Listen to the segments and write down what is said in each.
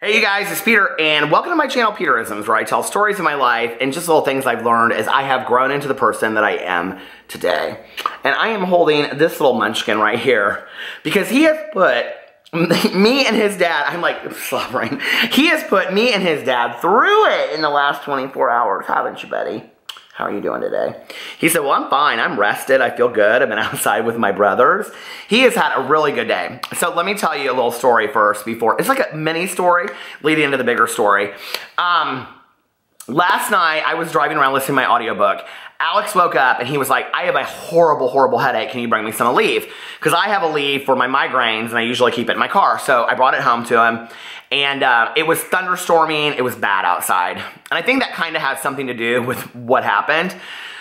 Hey you guys, it's Peter, and welcome to my channel, Peterisms, where I tell stories of my life and just little things I've learned as I have grown into the person that I am today. And I am holding this little munchkin right here because he has put me and his dad, I'm like slobbering, he has put me and his dad through it in the last 24 hours, haven't you, Betty? How are you doing today? He said, well, I'm fine. I'm rested. I feel good. I've been outside with my brothers. He has had a really good day. So let me tell you a little story first before. It's like a mini story leading into the bigger story. Last night, I was driving around listening to my audiobook. Alex woke up and he was like, I have a horrible, horrible headache. Can you bring me some Aleve? Because I have Aleve for my migraines and I usually keep it in my car. So I brought it home to him. And it was thunderstorming. It was bad outside. And I think that kind of has something to do with what happened.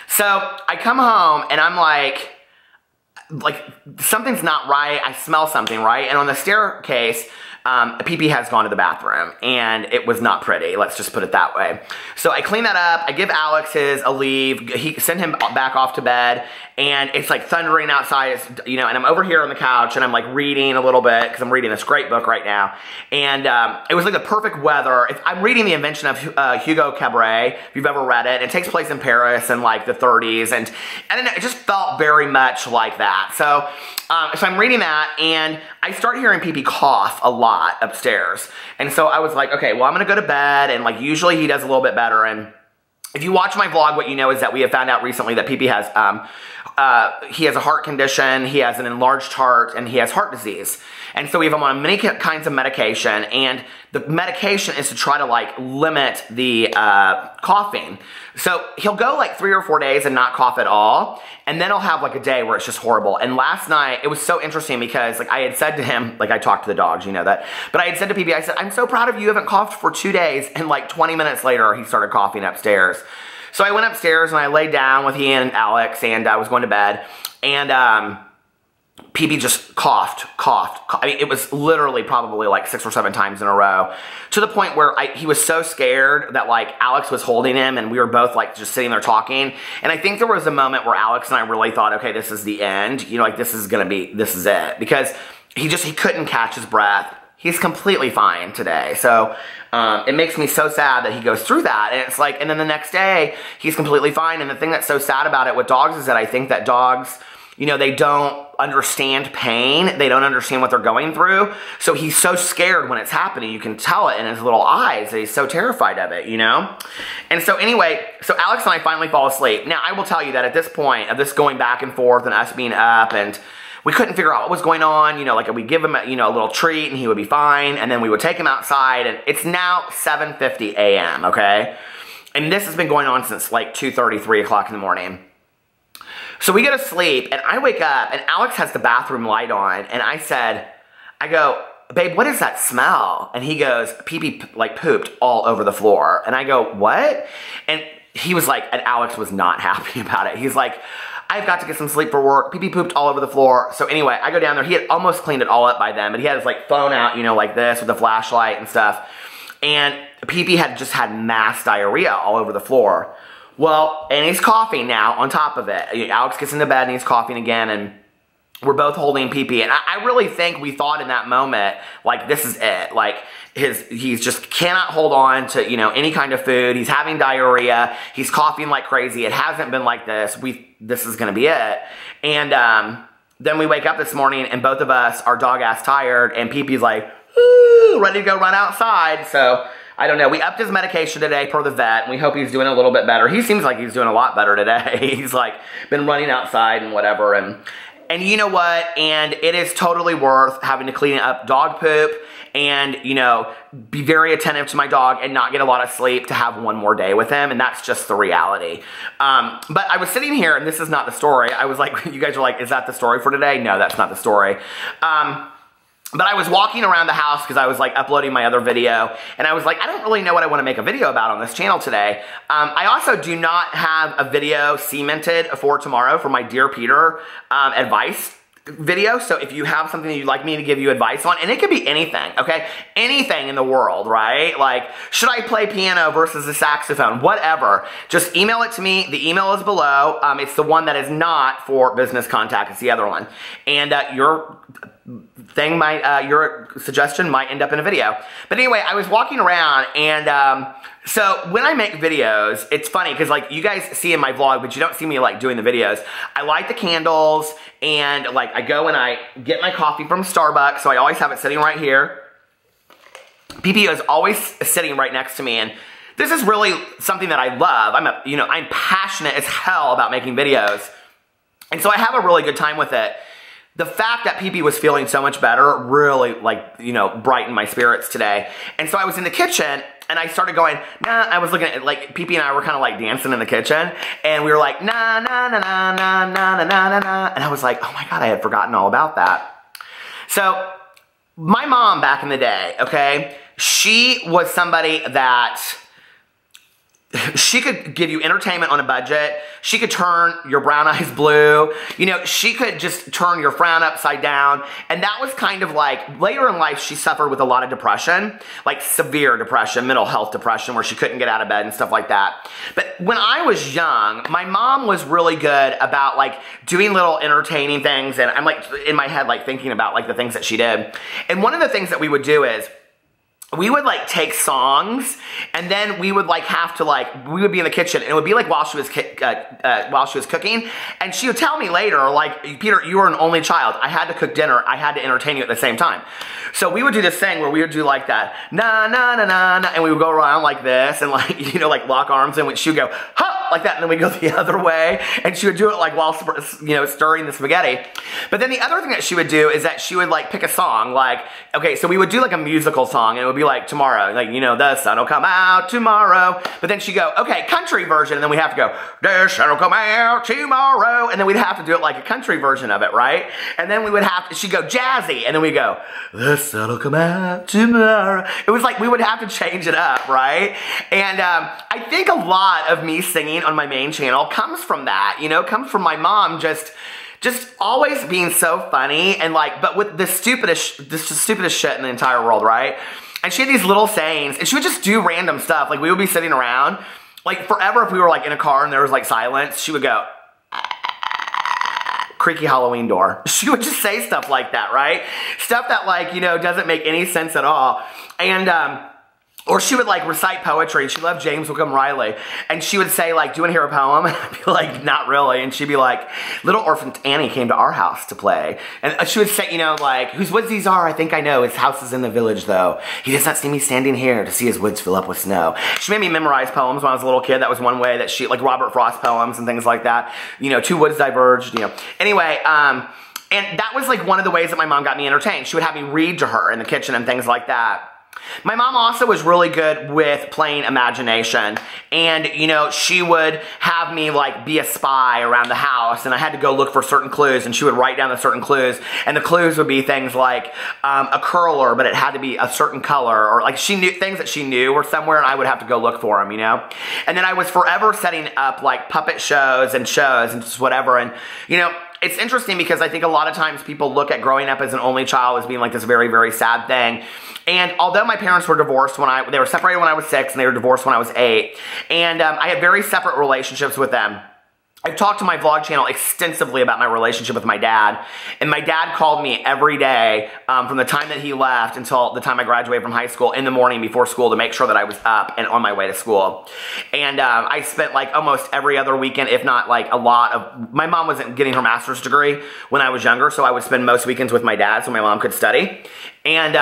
So I come home and I'm like something's not right. I smell something, right? And on the staircase, Pee-Pee has gone to the bathroom and it was not pretty. Let's just put it that way. So I clean that up. I give Alex his Aleve. He send him back off to bed and it's like thundering outside. It's, you know, and I'm over here on the couch and I'm like reading a little bit because I'm reading this great book right now. And it was like the perfect weather. I'm reading The Invention of Hugo Cabret, if you've ever read it. It takes place in Paris in like the 30s. And it just felt very much like that. So I'm reading that and I start hearing Pee-Pee cough a lot upstairs. And so I was like, okay, well, I'm going to go to bed. And like usually he does a little bit better. And if you watch my vlog, what you know is that we have found out recently that Pee-Pee has, he has a heart condition, he has an enlarged heart, and he has heart disease. And so we have him on many kinds of medication, and the medication is to try to like limit the coughing. So he'll go like 3 or 4 days and not cough at all, and then he'll have like a day where it's just horrible. And last night, it was so interesting because like I had said to him, like I talked to the dogs, you know that, but I had said to Pee-Pee, I said, I'm so proud of you, you haven't coughed for 2 days, and like 20 minutes later, he started coughing upstairs. So I went upstairs and I laid down with he and Alex and I was going to bed and Pee-Pee just coughed. I mean, it was literally probably like 6 or 7 times in a row to the point where he was so scared that like Alex was holding him and we were both like just sitting there talking. And I think there was a moment where Alex and I really thought, okay, this is the end. You know, like this is it. Because he couldn't catch his breath. He's completely fine today. So it makes me so sad that he goes through that. And it's like, and then the next day, he's completely fine. And the thing that's so sad about it with dogs is that I think that dogs, you know, they don't understand pain. They don't understand what they're going through. So he's so scared when it's happening. You can tell it in his little eyes that he's so terrified of it, you know? And so anyway, so Alex and I finally fall asleep. Now, I will tell you that at this point of this going back and forth and us being up and we couldn't figure out what was going on, you know, like we'd give him, you know, a little treat and he would be fine, and then we would take him outside, and it's now 7:50 a.m., okay? And this has been going on since like 2:30, 3 o'clock in the morning. So we go to sleep, and I wake up, and Alex has the bathroom light on, and I go, babe, what is that smell? And he goes, Pee-Pee like pooped all over the floor. And I go, what? And he was like, and Alex was not happy about it. He's like, I've got to get some sleep for work. Pee-Pee pooped all over the floor. So anyway, I go down there. He had almost cleaned it all up by then, but he had his like phone out, you know, like this with a flashlight and stuff. And Pee-Pee had just had mass diarrhea all over the floor. Well, and he's coughing now on top of it. Alex gets into bed and he's coughing again, and we're both holding Pee-Pee. And I really think we thought in that moment, like, this is it. Like, he's just cannot hold on to, you know, any kind of food. He's having diarrhea. He's coughing like crazy. It hasn't been like this. This is going to be it. And then we wake up this morning and both of us are dog-ass tired, and Pee-Pee's like, ooh, ready to go run outside. So I don't know. We upped his medication today per the vet, and we hope he's doing a little bit better. He seems like he's doing a lot better today. He's like been running outside and whatever. And you know what? And it is totally worth having to clean up dog poop and, you know, be very attentive to my dog and not get a lot of sleep to have one more day with him. And that's just the reality. But I was sitting here, and this is not the story. I was like, you guys are like, is that the story for today? No, that's not the story. But I was walking around the house because I was like uploading my other video, and I was like, I don't really know what I want to make a video about on this channel today. I also do not have a video cemented for tomorrow for my Dear Peter advice video. So if you have something that you'd like me to give you advice on, and it could be anything, okay? Anything in the world, right? Like, should I play piano versus a saxophone? Whatever. Just email it to me. The email is below. It's the one that is not for business contact. It's the other one. And you're thing might, your suggestion might end up in a video. But anyway, I was walking around, and so when I make videos, it's funny because like you guys see in my vlog, but you don't see me like doing the videos. I light the candles, and like I go and I get my coffee from Starbucks, so I always have it sitting right here. PP is always sitting right next to me, and this is really something that I love. I'm passionate as hell about making videos, and so I have a really good time with it. The fact that PP was feeling so much better really, like, brightened my spirits today. And so I was in the kitchen, and I started going, nah, I was looking at, like, PP and I were kind of, like, dancing in the kitchen, and we were like, na, na, na, na, na, na, na, na, na, and I was like, oh my God, I had forgotten all about that. So, my mom back in the day, okay, she was somebody that she could give you entertainment on a budget. She could turn your brown eyes blue. She could just turn your frown upside down. And that was kind of like, later in life, she suffered with a lot of depression, like severe depression, mental health depression, where she couldn't get out of bed and stuff like that. But when I was young, my mom was really good about like doing little entertaining things. And I'm like in my head, like thinking about like the things that she did. And one of the things that we would do is, we would like take songs, and then we would like have to like, we would be in the kitchen, and it would be like while she was cooking, and she would tell me later, like, Peter, you were an only child. I had to cook dinner. I had to entertain you at the same time. So we would do this thing where we would do like that, na na na na na, and we would go around like this, and like, like lock arms, and she would go, ha, like that, and then we go the other way, and she would do it like while, stirring the spaghetti. But then the other thing that she would do is that she would like pick a song, like, okay, so we would do like a musical song, and it would be like tomorrow, like, the sun will come out tomorrow. But then she'd go, okay, country version, and then we have to go, the sun will come out tomorrow, and then we'd have to do it like a country version of it, right? And then we would have to, she'd go jazzy, and then we'd go, the sun will come out tomorrow. It was like we would have to change it up, right? And I think a lot of me singing on my main channel comes from that, comes from my mom just always being so funny, and like, but with the stupidest shit in the entire world, right? And she had these little sayings, and she would just do random stuff. Like, we would be sitting around, like, forever if we were like in a car and there was like silence, she would go, creaky Halloween door. She would just say stuff like that, right? Stuff that like, doesn't make any sense at all. And, or she would like recite poetry, and she loved James Wickham Riley, and she would say like, do you want to hear a poem? And I'd be like, not really. And she'd be like, little orphan Annie came to our house to play. And she would say, like, whose woods these are, I think I know. His house is in the village though. He does not see me standing here to see his woods fill up with snow. She made me memorize poems when I was a little kid. That was one way that she, like Robert Frost poems and things like that. Two woods diverged, Anyway, and that was like one of the ways that my mom got me entertained. She would have me read to her in the kitchen and things like that. My mom also was really good with playing imagination, and she would have me like be a spy around the house, and I had to go look for certain clues, and she would write down the certain clues, and the clues would be things like a curler, but it had to be a certain color, or like she knew things that she knew were somewhere, and I would have to go look for them, And then I was forever setting up like puppet shows and just whatever, and it's interesting because I think a lot of times people look at growing up as an only child as being like this very, very sad thing. And although my parents were divorced they were separated when I was 6, and they were divorced when I was 8. And I had very separate relationships with them. I've talked to my vlog channel extensively about my relationship with my dad, and my dad called me every day from the time that he left until the time I graduated from high school in the morning before school to make sure that I was up and on my way to school. And I spent like almost every other weekend, if not like a lot of, my mom wasn't getting her master's degree when I was younger, so I would spend most weekends with my dad so my mom could study. And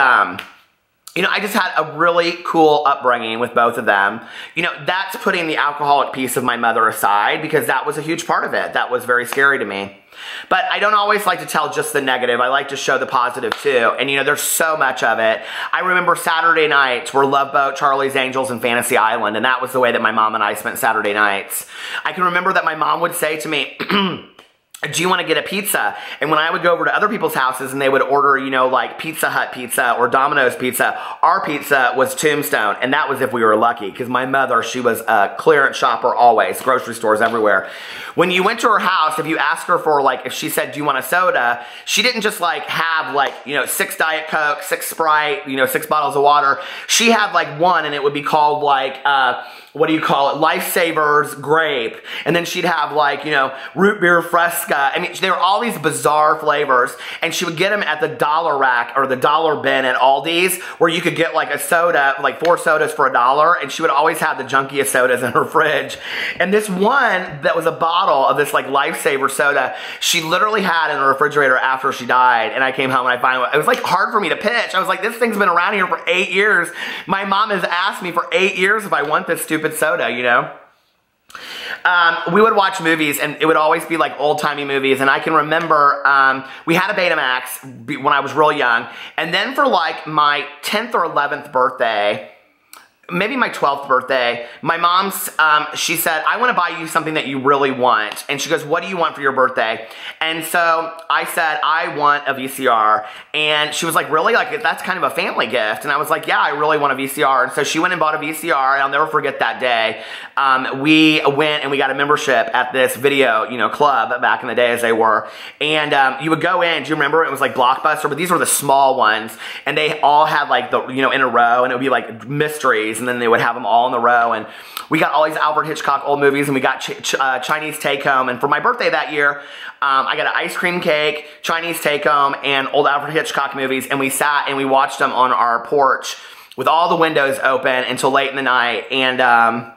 I just had a really cool upbringing with both of them. That's putting the alcoholic piece of my mother aside, because that was a huge part of it. That was very scary to me. But I don't always like to tell just the negative. I like to show the positive too. And there's so much of it. I remember Saturday nights were Love Boat, Charlie's Angels, and Fantasy Island. And that was the way that my mom and I spent Saturday nights. I can remember that my mom would say to me, do you want to get a pizza? And when I would go over to other people's houses and they would order, like Pizza Hut pizza or Domino's pizza, our pizza was Tombstone. And that was if we were lucky, because my mother, she was a clearance shopper always, grocery stores everywhere. When you went to her house, if you asked her for if she said, do you want a soda? She didn't just have 6 Diet Coke, 6 Sprite, 6 bottles of water. She had one, and it would be called what do you call it, Lifesavers grape, and then she'd have like, you know, root beer fresca. I mean, there were all these bizarre flavors, and she would get them at the dollar rack or the dollar bin at Aldi's, where you could get like a soda, like 4 sodas for $1, and she would always have the junkiest sodas in her fridge. And this one that was a bottle of this like Lifesaver soda, she literally had in her refrigerator after she died, and I came home and I finally, it was like hard for me to pitch. I was like, this thing's been around here for 8 years. My mom has asked me for 8 years if I want this stupid soda, you know? We would watch movies, and it would always be like old-timey movies, and I can remember we had a Betamax when I was real young, and then for like my 10th or 11th birthday, maybe my 12th birthday, my mom's, she said, I want to buy you something that you really want. And she goes, what do you want for your birthday? And so I said, I want a VCR. And she was like, really? Like, that's kind of a family gift. And I was like, yeah, I really want a VCR. And so she went and bought a VCR, and I'll never forget that day. We went and we got a membership at this video, you know, club back in the day as they were. And you would go in, do you remember? It was like Blockbuster, but these were the small ones. And they all had like the, you know, in a row, and it would be like mysteries. And then they would have them all in the row, and we got all these Alfred Hitchcock old movies, and we got Chinese take-home. And for my birthday that year, I got an ice cream cake, Chinese take-home, and old Alfred Hitchcock movies, and we sat and we watched them on our porch with all the windows open until late in the night. And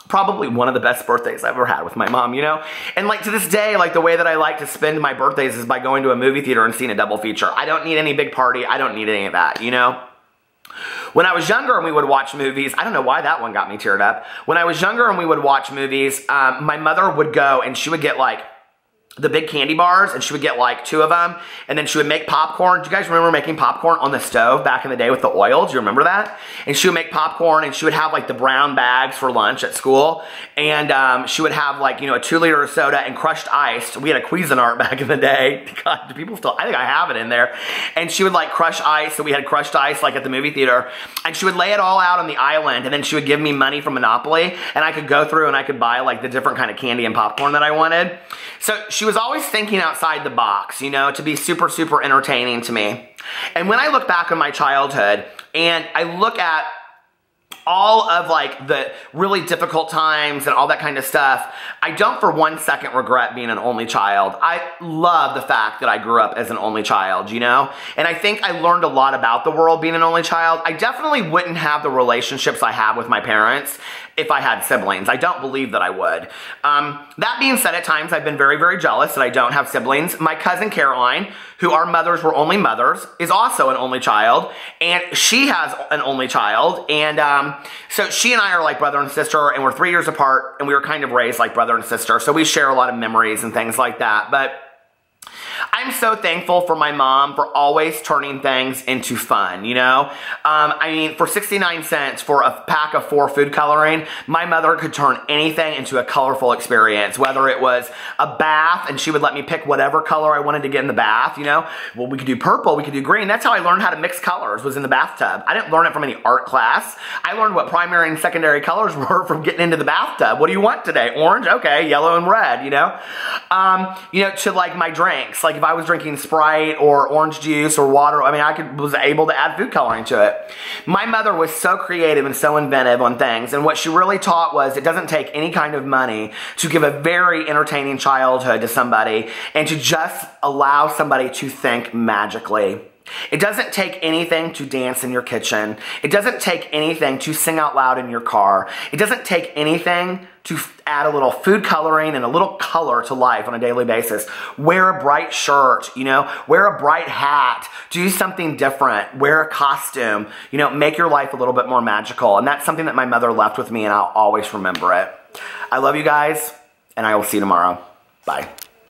probably one of the best birthdays I've ever had with my mom, you know? And like to this day, like the way that I like to spend my birthdays is by going to a movie theater and seeing a double feature. I don't need any big party. I don't need any of that, you know? When I was younger and we would watch movies, I don't know why that one got me teared up. When I was younger and we would watch movies, my mother would go and she would get like the big candy bars, and she would get like 2 of them, and then she would make popcorn. Do you guys remember making popcorn on the stove back in the day with the oil? Do you remember that? And she would make popcorn, and she would have like the brown bags for lunch at school, and she would have like, you know, a 2-liter of soda and crushed ice. We had a Cuisinart back in the day. God, do people still, I think I have it in there. And she would like crush ice, so we had crushed ice like at the movie theater, and she would lay it all out on the island, and then she would give me money from Monopoly, and I could go through and I could buy like the different kind of candy and popcorn that I wanted. So she was always thinking outside the box, you know, to be super, super entertaining to me. And when I look back on my childhood and I look at all of like the really difficult times and all that kind of stuff, I don't for 1 second regret being an only child. I love the fact that I grew up as an only child, you know? And I think I learned a lot about the world being an only child. I definitely wouldn't have the relationships I have with my parents if I had siblings. I don't believe that I would. That being said, at times I've been very, very jealous that I don't have siblings. My cousin Caroline, who our mothers were only mothers, is also an only child, and she has an only child, and so she and I are like brother and sister, and we're 3 years apart, and we were kind of raised like brother and sister, so we share a lot of memories and things like that. But I'm so thankful for my mom for always turning things into fun, you know? I mean, for 69 cents for a pack of 4 food coloring, my mother could turn anything into a colorful experience, whether it was a bath, and she would let me pick whatever color I wanted to get in the bath, you know? Well, we could do purple, we could do green. That's how I learned how to mix colors, was in the bathtub. I didn't learn it from any art class. I learned what primary and secondary colors were from getting into the bathtub. What do you want today? Orange? Okay, yellow and red, you know? You know, to like my drinks, like if I was drinking Sprite or orange juice or water, I mean, was able to add food coloring to it. My mother was so creative and so inventive on things, and what she really taught was it doesn't take any kind of money to give a very entertaining childhood to somebody and to just allow somebody to think magically. It doesn't take anything to dance in your kitchen. It doesn't take anything to sing out loud in your car. It doesn't take anything to add a little food coloring and a little color to life on a daily basis. Wear a bright shirt, you know, wear a bright hat, do something different, wear a costume, you know, make your life a little bit more magical. And that's something that my mother left with me, and I'll always remember it. I love you guys, and I will see you tomorrow. Bye.